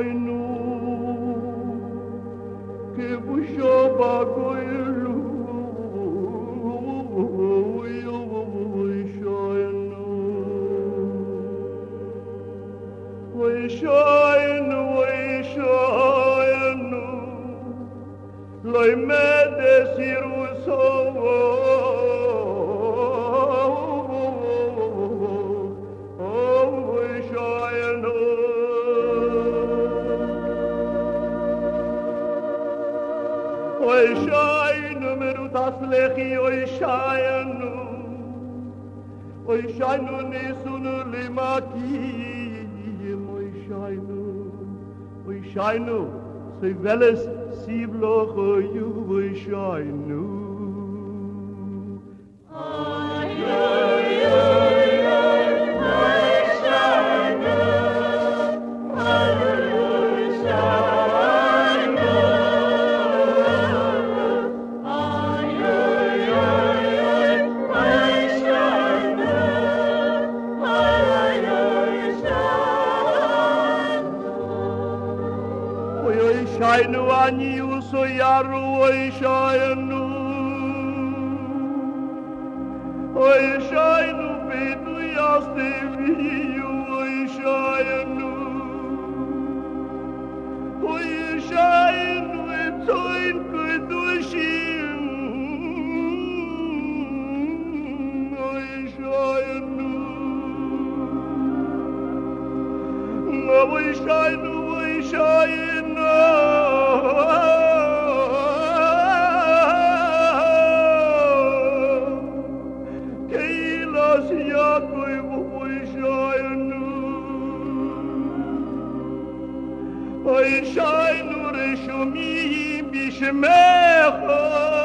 shainu ke bushoba goilu shainu loi me desiru so Oy shainu merutas lechi oy shainu nisunu limaki oy shainu sei veles sibloch oy shainu shainu ani uso yaru oy shainu petu yaste viu oy shainu etoin kudushim oy shainu Oy shainu reshumi bishmecha